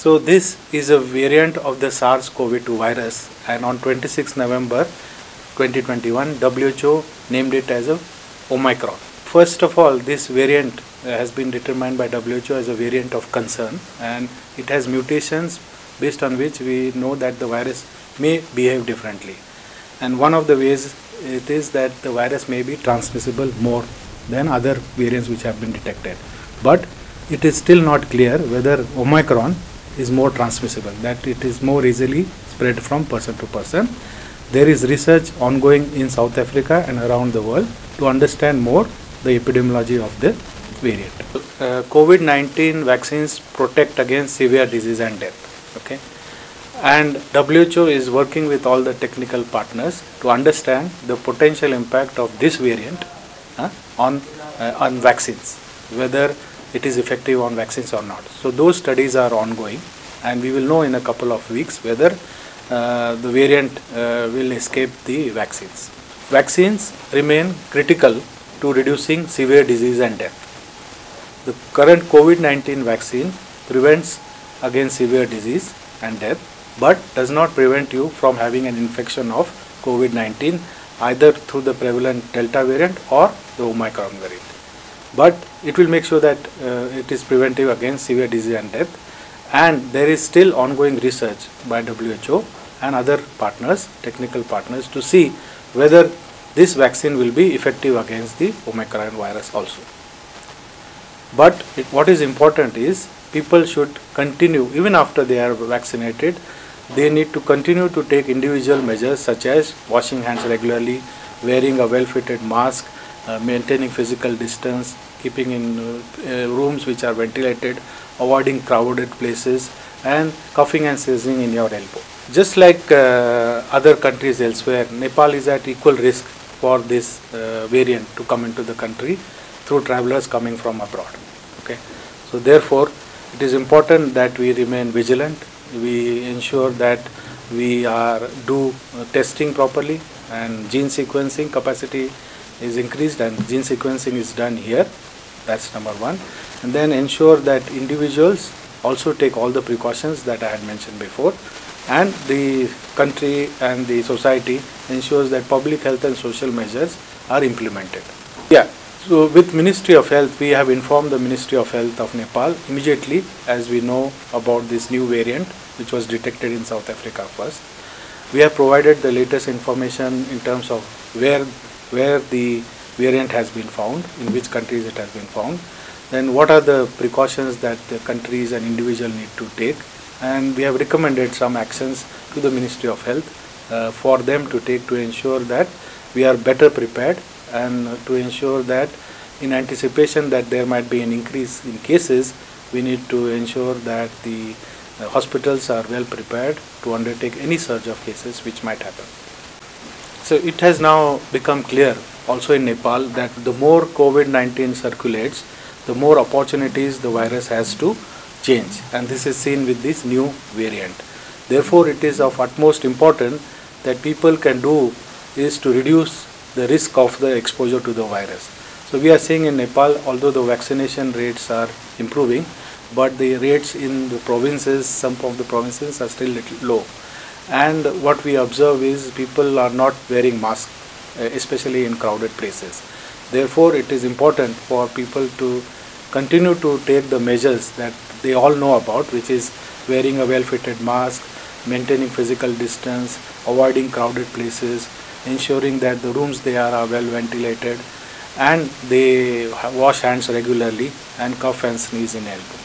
So this is a variant of the SARS-CoV-2 virus, and on 26 November 2021 WHO named it as a Omicron. First of all, this variant has been determined by WHO as a variant of concern, and it has mutations based on which we know that the virus may behave differently. And one of the ways it is that the virus may be transmissible more than other variants which have been detected. But it is still not clear whether Omicron is more transmissible, that it is more easily spread from person to person. There is research ongoing in South Africa and around the world to understand more the epidemiology of the variant. COVID-19 vaccines protect against severe disease and death. Okay, and WHO is working with all the technical partners to understand the potential impact of this variant on vaccines, whether it is effective on vaccines or not. So those studies are ongoing, and we will know in a couple of weeks whether the variant will escape the vaccines. Vaccines remain critical to reducing severe disease and death. The current COVID-19 vaccine prevents against severe disease and death, but does not prevent you from having an infection of COVID-19 either through the prevalent Delta variant or the Omicron variant. But it will make sure that it is preventive against severe disease and death, and there is still ongoing research by WHO and other partners, technical partners, to see whether this vaccine will be effective against the Omicron virus also. But what is important is people should continue, even after they are vaccinated, they need to continue to take individual measures such as washing hands regularly, wearing a well-fitted mask, maintaining physical distance, keeping in rooms which are ventilated, avoiding crowded places, and coughing and sneezing in your elbow. Just like other countries elsewhere, Nepal is at equal risk for this variant to come into the country through travelers coming from abroad. Okay, so therefore it is important that we remain vigilant. We ensure that we do testing properly, and gene sequencing capacity is increased and gene sequencing is done here. That's number one. And then ensure that individuals also take all the precautions that I had mentioned before, and the country and the society ensures that public health and social measures are implemented. Yeah. So with Ministry of Health, we have informed the Ministry of Health of Nepal immediately as we know about this new variant which was detected in South Africa first. We have provided the latest information in terms of where the variant has been found, in which countries it has been found, then what are the precautions that the countries and individuals need to take, and we have recommended some actions to the Ministry of Health for them to take to ensure that we are better prepared, and to ensure that in anticipation that there might be an increase in cases, we need to ensure that the hospitals are well prepared to undertake any surge of cases which might happen. So it has now become clear also in Nepal that the more COVID-19 circulates, the more opportunities the virus has to change, and this is seen with this new variant. Therefore, it is of utmost importance that people can do is to reduce the risk of the exposure to the virus. So we are seeing in Nepal, although the vaccination rates are improving, but the rates in the provinces, some of the provinces are still little low. And what we observe is people are not wearing masks, especially in crowded places. Therefore, it is important for people to continue to take the measures that they all know about, which is wearing a well-fitted mask, maintaining physical distance, avoiding crowded places, ensuring that the rooms they are well ventilated, and they wash hands regularly and cough and sneeze in elbow.